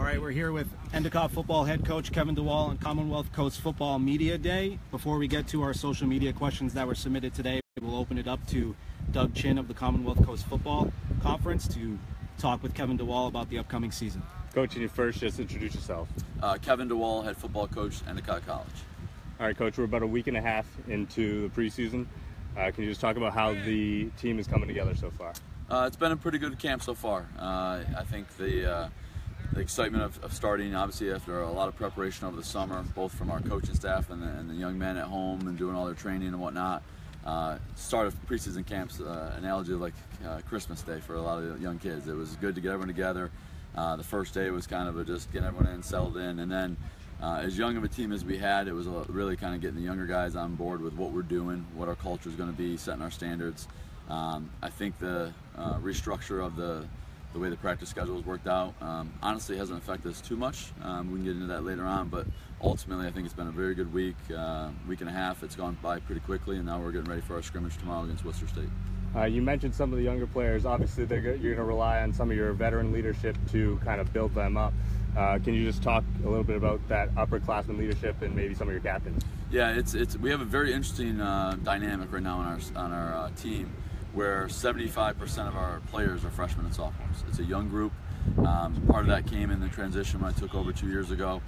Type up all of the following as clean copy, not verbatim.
right, we're here with Endicott football head coach Kevin DeWall on Commonwealth Coast Football Media Day. Before we get to our social media questions that were submitted today, we'll open it up to Doug Chin of the Commonwealth Coast Football Conference to talk with Kevin DeWall about the upcoming season. Coach, can you first just introduce yourself? Kevin DeWall, head football coach, Endicott College. All right, Coach, we're about a week and a half into the preseason. Can you just talk about how the team is coming together so far? It's been a pretty good camp so far. I think the excitement of starting, obviously, after a lot of preparation over the summer, both from our coaching staff and the young men at home and doing all their training and whatnot. Start of preseason camps, analogy of like Christmas Day for a lot of young kids. It was good to get everyone together. The first day was kind of just getting everyone in, settled in, and then as young of a team as we had, it was really kind of getting the younger guys on board with what we're doing, what our culture is going to be, setting our standards. I think the restructure of the way the practice schedule has worked out honestly hasn't affected us too much. We can get into that later on, but ultimately I think it's been a very good week and a half. It's gone by pretty quickly, and now we're getting ready for our scrimmage tomorrow against Worcester State. You mentioned some of the younger players. Obviously, you're going to rely on some of your veteran leadership to kind of build them up. Can you just talk a little bit about that upperclassman leadership and maybe some of your captains? Yeah, we have a very interesting dynamic right now on our team, where 75% of our players are freshmen and sophomores. It's a young group. Part of that came in the transition when I took over 2 years ago.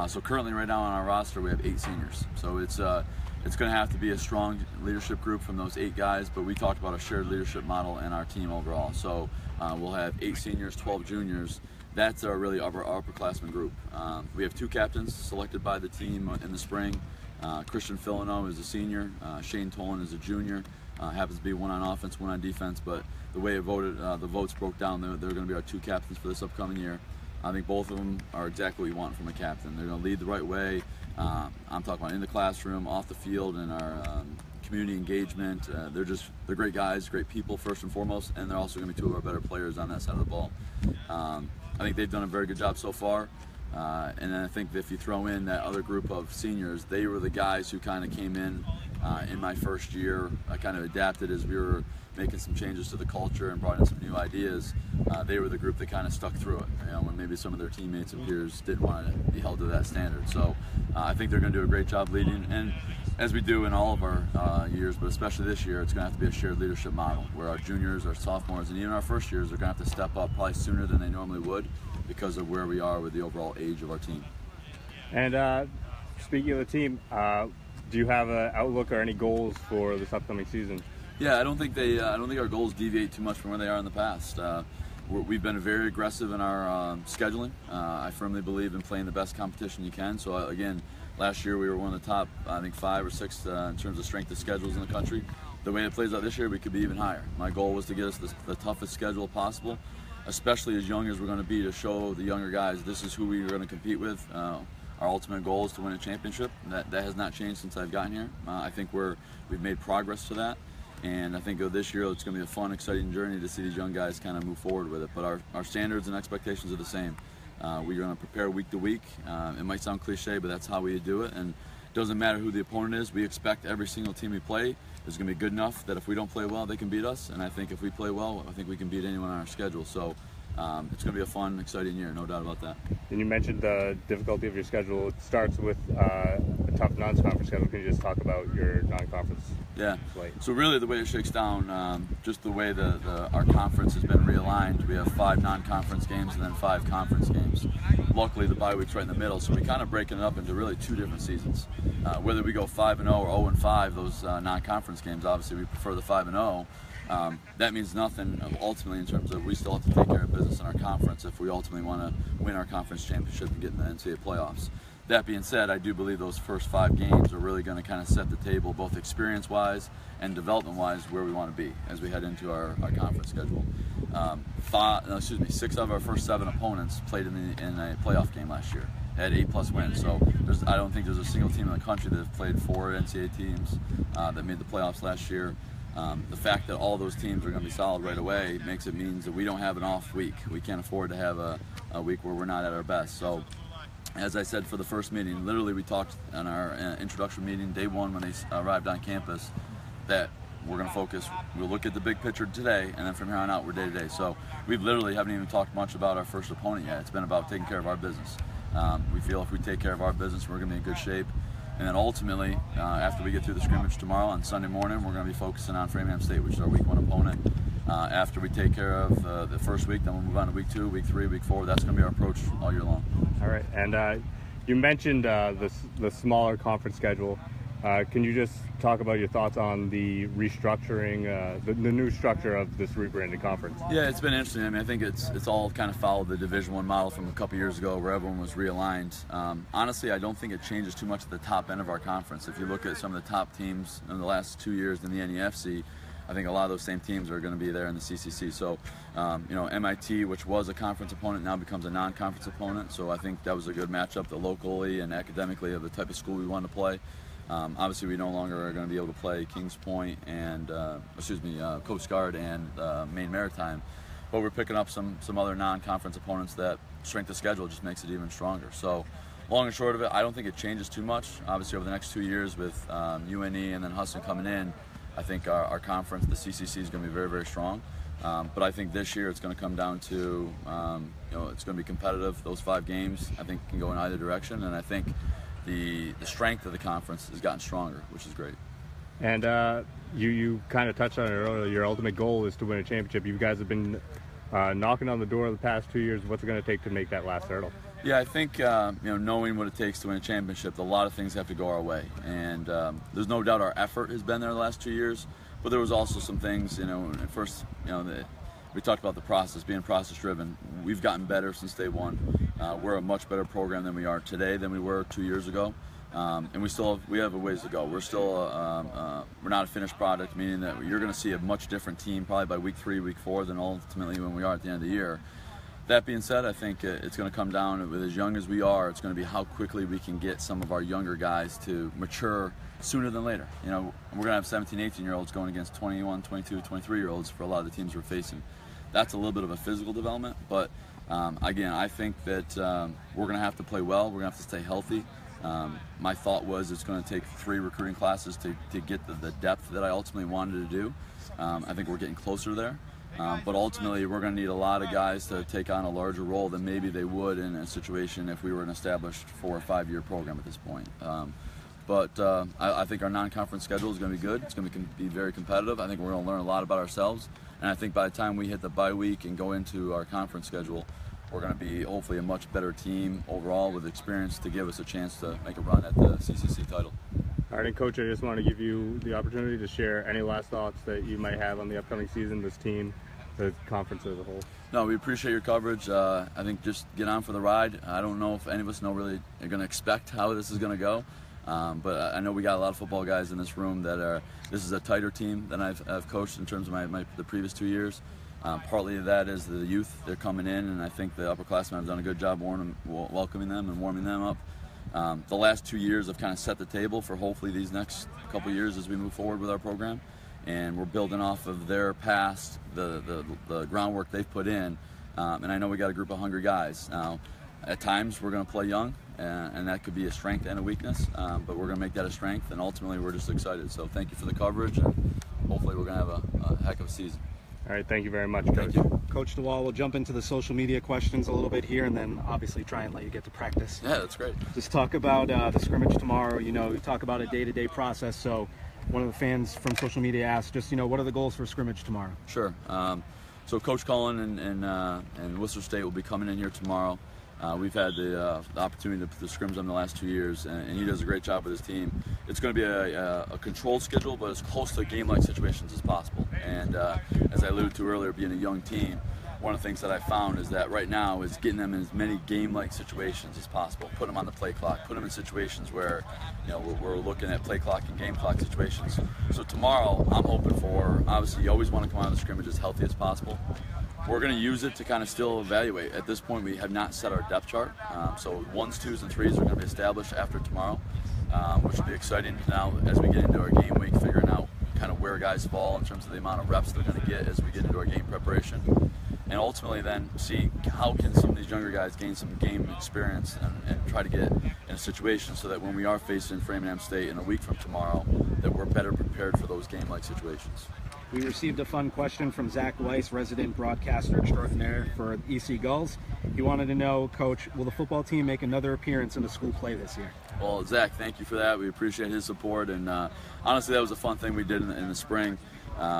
So currently, right now on our roster, we have 8 seniors. So it's going to have to be a strong leadership group from those 8 guys, but we talked about a shared leadership model in our team overall. So we'll have 8 seniors, 12 juniors. That's our really upperclassmen group. We have 2 captains selected by the team in the spring. Christian Filano is a senior. Shane Tolan is a junior. Happens to be one on offense, one on defense, but the way it voted, the votes broke down, they're going to be our 2 captains for this upcoming year. I think both of them are exactly what you want from a captain. They're going to lead the right way. I'm talking about in the classroom, off the field, and our community engagement. They're great guys, great people first and foremost, and they're also going to be 2 of our better players on that side of the ball. I think they've done a very good job so far. And then I think if you throw in that other group of seniors, they were the guys who kind of came in my first year. I kind of adapted as we were making some changes to the culture and brought in some new ideas. They were the group that kind of stuck through it, when maybe some of their teammates and peers didn't want to be held to that standard. So I think they're going to do a great job leading, and as we do in all of our years, but especially this year, it's going to have to be a shared leadership model where our juniors, our sophomores, and even our first years are going to have to step up probably sooner than they normally would because of where we are with the overall age of our team. And speaking of the team, do you have an outlook or any goals for this upcoming season? Yeah, I don't think our goals deviate too much from where they are in the past. We've been very aggressive in our scheduling. I firmly believe in playing the best competition you can. So again, last year we were one of the top, I think 5 or 6 in terms of strength of schedules in the country. The way it plays out this year, we could be even higher. My goal was to get us the toughest schedule possible, especially as young as we're going to be, to show the younger guys this is who we are going to compete with. Our ultimate goal is to win a championship. That has not changed since I've gotten here. I think we've made progress to that. And I think this year it's going to be a fun, exciting journey to see these young guys kind of move forward with it. But our standards and expectations are the same. We're going to prepare week to week. It might sound cliche, but that's how we do it. And it doesn't matter who the opponent is. We expect every single team we play is going to be good enough that if we don't play well, they can beat us. And I think if we play well, I think we can beat anyone on our schedule. So it's going to be a fun, exciting year, no doubt about that. And you mentioned the difficulty of your schedule. It starts with a tough non-conference schedule. Can you just talk about your non-conference? Yeah. So really, the way it shakes down, just the way our conference has been realigned. We have 5 non-conference games and then 5 conference games. Luckily, the bye week's right in the middle, so we kind of breaking it up into really 2 different seasons. Whether we go 5-0 or 0-5, those non-conference games, obviously we prefer the 5-0. That means nothing ultimately in terms of we still have to take care of business in our conference if we ultimately want to win our conference championship and get in the NCAA playoffs. That being said, I do believe those first 5 games are really going to kind of set the table, both experience-wise and development-wise, where we want to be as we head into our conference schedule. 6 of our first 7 opponents played in a playoff game last year. Had 8+ wins. So I don't think there's a single team in the country that have played 4 NCAA teams that made the playoffs last year. The fact that all those teams are going to be solid right away means that we don't have an off week. We can't afford to have a week where we're not at our best. So as I said for the first meeting, literally we talked on our introduction meeting, day 1 when they arrived on campus, that we're going to focus. We'll look at the big picture today, and then from here on out, we're day to day. So we literally haven't even talked much about our first opponent yet. It's been about taking care of our business. We feel if we take care of our business, we're going to be in good shape. And then ultimately, after we get through the scrimmage tomorrow on Sunday morning, we're going to be focusing on Framingham State, which is our week 1 opponent. After we take care of the first week, then we'll move on to week 2, week 3, week 4. That's going to be our approach all year long. All right, and you mentioned the smaller conference schedule. Can you just talk about your thoughts on the restructuring, the new structure of this rebranded conference? Yeah, it's been interesting. I mean, I think it's all kind of followed the Division I model from a couple years ago where everyone was realigned. Honestly, I don't think it changes too much at the top end of our conference. If you look at some of the top teams in the last 2 years in the NEFC, I think a lot of those same teams are going to be there in the CCC. So, MIT, which was a conference opponent, now becomes a non-conference opponent. So I think that was a good matchup, the locally and academically of the type of school we want to play. Obviously, we no longer are going to be able to play Kings Point and, Coast Guard and Maine Maritime, but we're picking up some other non-conference opponents that strength of schedule just makes it even stronger. So, long and short of it, I don't think it changes too much. Obviously, over the next 2 years with UNE and then Husson coming in, I think our conference, the CCC, is going to be very, very strong. But I think this year it's going to come down to, it's going to be competitive. Those 5 games, I think, can go in either direction, and I think the strength of the conference has gotten stronger, which is great. And you kind of touched on it earlier. Your ultimate goal is to win a championship. You guys have been knocking on the door the past 2 years. What's it going to take to make that last hurdle? Yeah, I think knowing what it takes to win a championship, a lot of things have to go our way, and there's no doubt our effort has been there the last 2 years. But there was also some things, at first, we talked about the process, being process-driven. We've gotten better since day one. We're a much better program than we are today than we were 2 years ago, and we have a ways to go. We're still we're not a finished product, meaning that you're going to see a much different team probably by week 3, week 4 than ultimately when we are at the end of the year. That being said, I think it's going to come down with as young as we are. It's going to be how quickly we can get some of our younger guys to mature sooner than later. We're going to have 17, 18-year-olds going against 21, 22, 23-year-olds for a lot of the teams we're facing. That's a little bit of a physical development, but again, I think that we're going to have to play well. We're going to have to stay healthy. My thought was it's going to take 3 recruiting classes to get the depth that I ultimately wanted to do. I think we're getting closer there. But ultimately, we're going to need a lot of guys to take on a larger role than maybe they would in a situation if we were an established 4 or 5 year program at this point. But I think our non-conference schedule is going to be good. It's going to be very competitive. I think we're going to learn a lot about ourselves. And I think by the time we hit the bye week and go into our conference schedule, we're going to be hopefully a much better team overall with experience to give us a chance to make a run at the CCC title. All right, and Coach, I just want to give you the opportunity to share any last thoughts that you might have on the upcoming season, this team, the conference as a whole. No, we appreciate your coverage. I think just get on for the ride. I don't know if any of us really are going to expect how this is going to go, but I know we got a lot of football guys in this room that this is a tighter team than I've coached in terms of the previous 2 years. Partly that is the youth. They're coming in, and I think the upperclassmen have done a good job welcoming them and warming them up. The last 2 years have kind of set the table for hopefully these next couple years as we move forward with our program, and we're building off of their past, the groundwork they've put in, and I know we got a group of hungry guys. Now, at times we're going to play young, and that could be a strength and a weakness, but we're going to make that a strength, and ultimately we're just excited. So thank you for the coverage, and hopefully we're going to have a heck of a season. All right, thank you very much, Coach. Thank you. Coach DeWall, we'll jump into the social media questions a little bit here, and then obviously try and let you get to practice. Yeah, that's great. Just talk about the scrimmage tomorrow. We talk about a day-to-day process. So one of the fans from social media asked, what are the goals for scrimmage tomorrow? Sure. So Coach Cullen and Worcester State will be coming in here tomorrow. We've had the opportunity to scrimmage them the last 2 years, and he does a great job with his team. It's going to be a controlled schedule, but as close to game-like situations as possible. And as I alluded to earlier, being a young team, one of the things that I found is that right now is getting them in as many game-like situations as possible. Put them on the play clock. Put them in situations where we're looking at play clock and game clock situations. So tomorrow, I'm hoping for, obviously, you always want to come out of the scrimmage as healthy as possible. We're going to use it to kind of still evaluate. At this point, we have not set our depth chart. So 1s, 2s, and 3s are going to be established after tomorrow, which will be exciting now as we get into our game week, figuring out kind of where guys fall in terms of the amount of reps they're going to get as we get into our game preparation. and ultimately then see how can some of these younger guys gain some game experience and try to get in a situation so that when we are facing Framingham State in a week from tomorrow, that we're better prepared for those game-like situations. We received a fun question from Zach Weiss, resident broadcaster extraordinaire for EC Gulls. He wanted to know, Coach, will the football team make another appearance in the school play this year? Well, Zach, thank you for that. We appreciate his support, and honestly, that was a fun thing we did in the spring.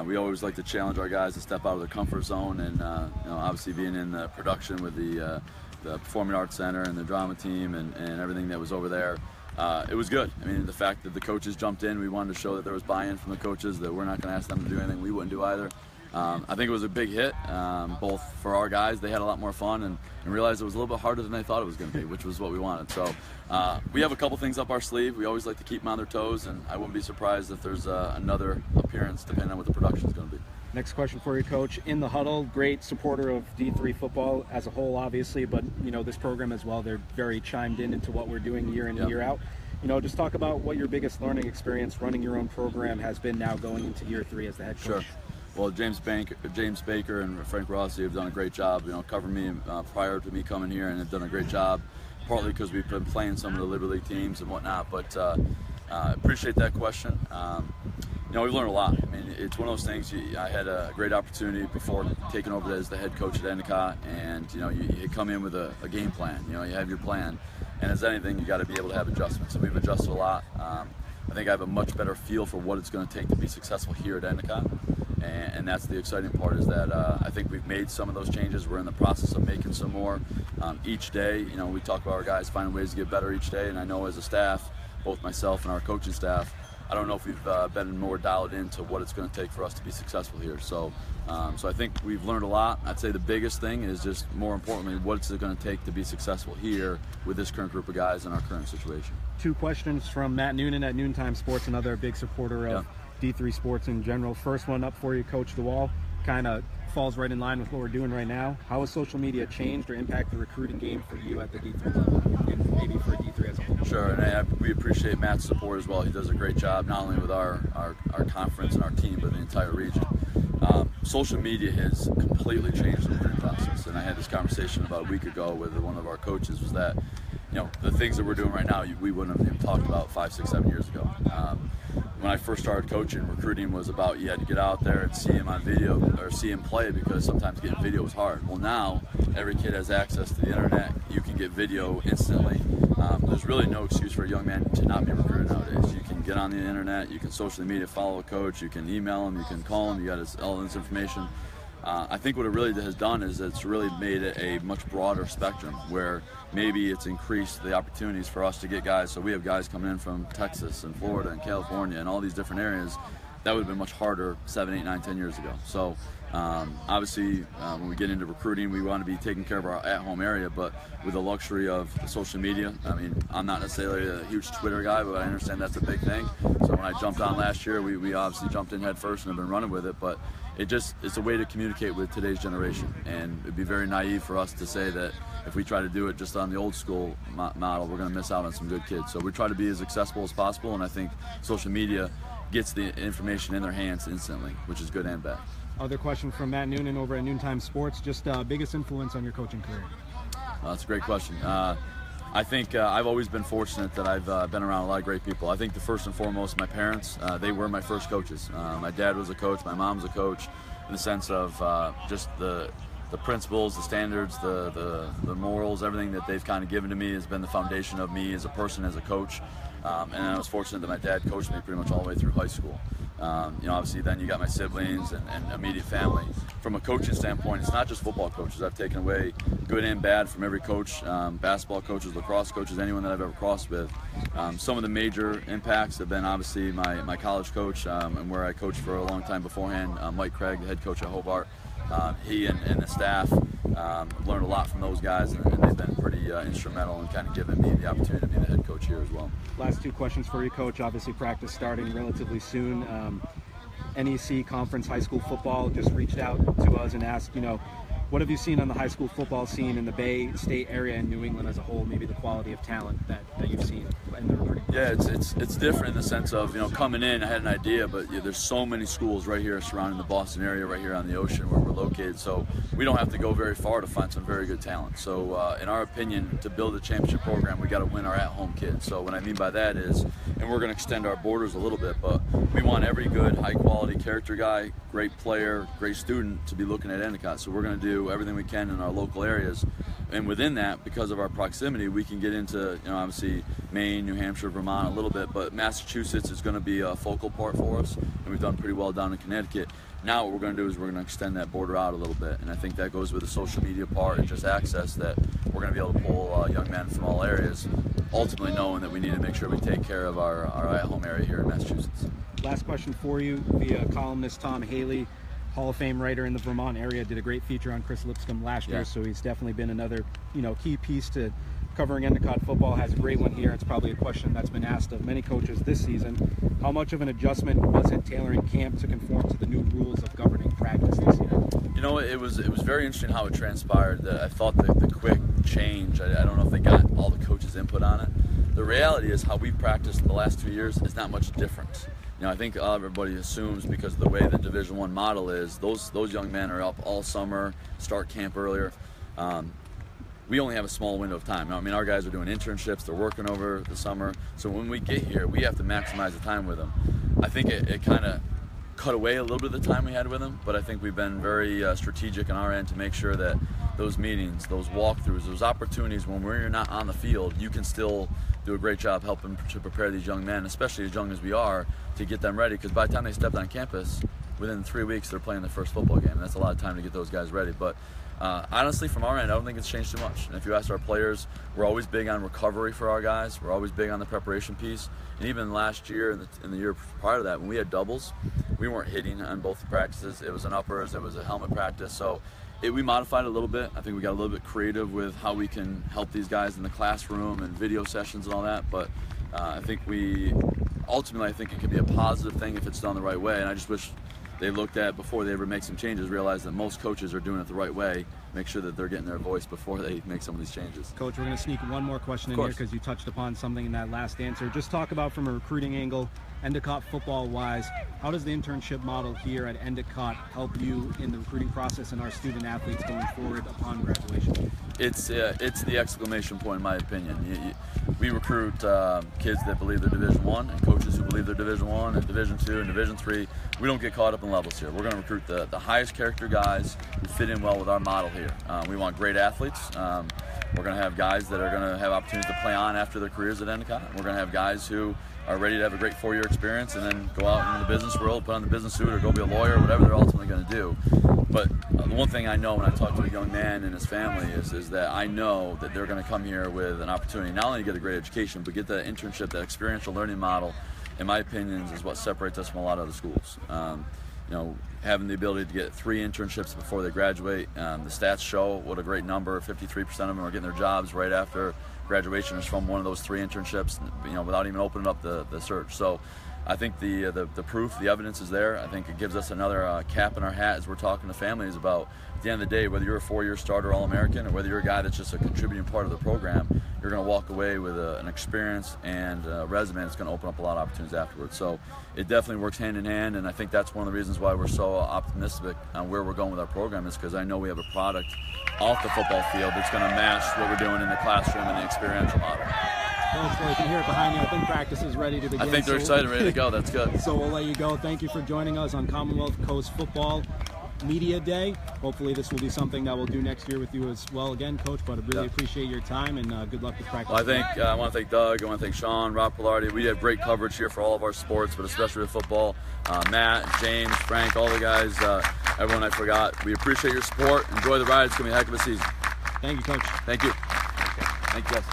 We always like to challenge our guys to step out of their comfort zone, and obviously being in the production with the Performing Arts Center and the drama team and everything that was over there. It was good. I mean, the fact that the coaches jumped in, we wanted to show that there was buy-in from the coaches, that we're not going to ask them to do anything we wouldn't do either. I think it was a big hit, both for our guys. They had a lot more fun and realized it was a little bit harder than they thought it was going to be, which was what we wanted. So we have a couple things up our sleeve. We always like to keep them on their toes, and I wouldn't be surprised if there's another appearance depending on what the production is going to be. Next question for you, Coach. In the Huddle, great supporter of D3 football as a whole, obviously, but this program as well. They're very chimed into what we're doing year in and year out. Just talk about what your biggest learning experience running your own program has been now going into year 3 as the head coach. Sure. Well, James Baker and Frank Rossi have done a great job, covering me prior to me coming here, and have done a great job, partly because we've been playing some of the Liberty League teams and whatnot, but I appreciate that question. We've learned a lot. I mean, it's one of those things, I had a great opportunity before taking over as the head coach at Endicott, and you come in with a game plan, you have your plan, and as anything, you got to be able to have adjustments, and we've adjusted a lot. I think I have a much better feel for what it's going to take to be successful here at Endicott, and that's the exciting part, is that I think we've made some of those changes. We're in the process of making some more. Each day, we talk about our guys finding ways to get better each day, and I know as a staff, both myself and our coaching staff, I don't know if we've been more dialed into what it's going to take for us to be successful here. So I think we've learned a lot. I'd say the biggest thing is just, more importantly, what's it going to take to be successful here with this current group of guys in our current situation. 2 questions from Matt Noonan at Noontime Sports, another big supporter of D3 sports in general. First one up for you, Coach DeWall. Kind of falls right in line with what we're doing right now. How has social media changed or impacted the recruiting game for you at the D3 level, and maybe for D3 as a whole? Sure, and we appreciate Matt's support as well. He does a great job, not only with our conference and our team, but the entire region. Social media has completely changed the recruiting process, and I had this conversation about a week ago with one of our coaches, was that the things that we're doing right now, we wouldn't have even talked about 5, 6, 7 years ago. When I first started coaching, recruiting was about, you had to get out there and see him on video or see him play, because sometimes getting video was hard. Well, now every kid has access to the internet. You can get video instantly. There's really no excuse for a young man to not be recruited nowadays. You can get on the internet, you can social media follow a coach, you can email him, you can call him, you got all this information. I think what it really has done is it's really made it a much broader spectrum, where maybe it's increased the opportunities for us to get guys. So we have guys coming in from Texas and Florida and California and all these different areas. That would have been much harder 7, 8, 9, 10 years ago. So obviously, when we get into recruiting, we want to be taking care of our at-home area, but with the luxury of social media. I mean, I'm not necessarily a huge Twitter guy, but I understand that's a big thing. So when I jumped on last year, we obviously jumped in head first and have been running with it, but it's a way to communicate with today's generation, and it'd be very naive for us to say that if we try to do it just on the old school model, we're going to miss out on some good kids. So we try to be as accessible as possible, and I think social media gets the information in their hands instantly, which is good and bad. Other question from Matt Noonan over at Noontime Sports, just biggest influence on your coaching career? That's a great question. I think I've always been fortunate that I've been around a lot of great people. I think the first and foremost, my parents, they were my first coaches. My dad was a coach, my mom was a coach, in the sense of just the principles, the standards, the morals, everything that they've kind of given to me has been the foundation of me as a person, as a coach. And I was fortunate that my dad coached me pretty much all the way through high school. Obviously then you got my siblings and immediate family. From a coaching standpoint, it's not just football coaches. I've taken away good and bad from every coach, basketball coaches, lacrosse coaches, anyone that I've ever crossed with. Some of the major impacts have been obviously my college coach, and where I coached for a long time beforehand, Mike Craig, the head coach at Hobart. He and the staff learned a lot from those guys, and they've been pretty instrumental in kind of giving me the opportunity to be the head coach here as well. Last 2 questions for you, Coach. Obviously, practice starting relatively soon. NEC Conference High School Football just reached out to us and asked, What have you seen on the high school football scene in the Bay State area and New England as a whole? Maybe the quality of talent that you've seen in the recruiting process? Yeah, it's different in the sense of, coming in, I had an idea, but there's so many schools right here surrounding the Boston area, right here on the ocean where we're located. So we don't have to go very far to find some very good talent. So in our opinion, to build a championship program, we got to win our at-home kids. So what I mean by that is, and we're going to extend our borders a little bit, but we want every good, high-quality character guy, great player, great student to be looking at Endicott. So we're going to do everything we can in our local areas. And within that, because of our proximity, we can get into, obviously Maine, New Hampshire, Vermont a little bit, but Massachusetts is going to be a focal part for us, and we've done pretty well down in Connecticut. Now what we're going to do is we're going to extend that border out a little bit, and I think that goes with the social media part and just access that we're going to be able to pull young men from all areas, ultimately knowing that we need to make sure we take care of our at-home area here in Massachusetts. Last question for you, via columnist Tom Haley, Hall of Fame writer in the Vermont area, did a great feature on Chris Lipscomb last year, so he's definitely been another key piece to covering Endicott football. Has a great one here. It's probably a question that's been asked of many coaches this season. How much of an adjustment was it tailoring camp to conform to the new rules of governing practice this year? It was very interesting how it transpired. I thought that the quick change, I don't know if they got all the coaches' input on it. The reality is how we've practiced the last 2 years is not much different. I think everybody assumes because of the way the Division I model is, those young men are up all summer, start camp earlier. We only have a small window of time. Our guys are doing internships, they're working over the summer. So when we get here, we have to maximize the time with them. I think it kind of cut away a little bit of the time we had with them, but I think we've been very strategic on our end to make sure that those meetings, those walkthroughs, those opportunities when we're not on the field, you can still do a great job helping to prepare these young men, especially as young as we are, to get them ready, because by the time they step on campus, within 3 weeks they're playing their first football game, and that's a lot of time to get those guys ready. But honestly, from our end, I don't think it's changed too much. And if you ask our players, we're always big on recovery for our guys. We're always big on the preparation piece. And even last year and the year prior to that, when we had doubles, we weren't hitting on both practices. It was an uppers, it was a helmet practice. So we modified it a little bit. I think we got a little bit creative with how we can help these guys in the classroom and video sessions and all that. But I think ultimately, I think it could be a positive thing if it's done the right way. And I just wish they looked at, before they ever make some changes, realize that most coaches are doing it the right way, make sure that they're getting their voice before they make some of these changes. Coach, we're going to sneak one more question in here because you touched upon something in that last answer. Just talk about, from a recruiting angle, Endicott football-wise, how does the internship model here at Endicott help you in the recruiting process and our student athletes going forward upon graduation? It's the exclamation point, in my opinion. We recruit kids that believe they're Division I and coaches who believe they're Division I and Division II and Division III. We don't get caught up in levels here. We're going to recruit the highest character guys who fit in well with our model here. We want great athletes. We're going to have guys that are going to have opportunities to play on after their careers at Endicott. We're going to have guys who are ready to have a great 4-year experience and then go out into the business world, put on the business suit, or go be a lawyer, whatever they're ultimately going to do. But the one thing I know when I talk to a young man and his family is that I know that they're going to come here with an opportunity not only to get a great education, but get that internship, that experiential learning model, in my opinion, is what separates us from a lot of other schools. Having the ability to get 3 internships before they graduate. The stats show what a great number. 53% of them are getting their jobs right after graduation is from one of those 3 internships, without even opening up the search. So I think the proof, the evidence is there. I think it gives us another cap in our hat as we're talking to families about, at the end of the day, whether you're a 4-year starter All-American or whether you're a guy that's just a contributing part of the program, you're going to walk away with an experience and a resume that's going to open up a lot of opportunities afterwards. So it definitely works hand in hand, and I think that's one of the reasons why we're so optimistic on where we're going with our program, is because I know we have a product off the football field that's going to match what we're doing in the classroom and the experiential model. Well, you can hear it behind you. I think practice is ready to begin. I think they're excited, ready to go. That's good. So we'll let you go. Thank you for joining us on Commonwealth Coast Football Media Day. Hopefully this will be something that we'll do next year with you as well again, Coach, but I really appreciate your time, and good luck with practice. Well, I want to thank Doug, I want to thank Sean, Rob Pilardi. We have great coverage here for all of our sports, but especially with football. Matt, James, Frank, all the guys, everyone I forgot. We appreciate your support. Enjoy the ride. It's going to be a heck of a season. Thank you, Coach. Thank you. Thank you, guys.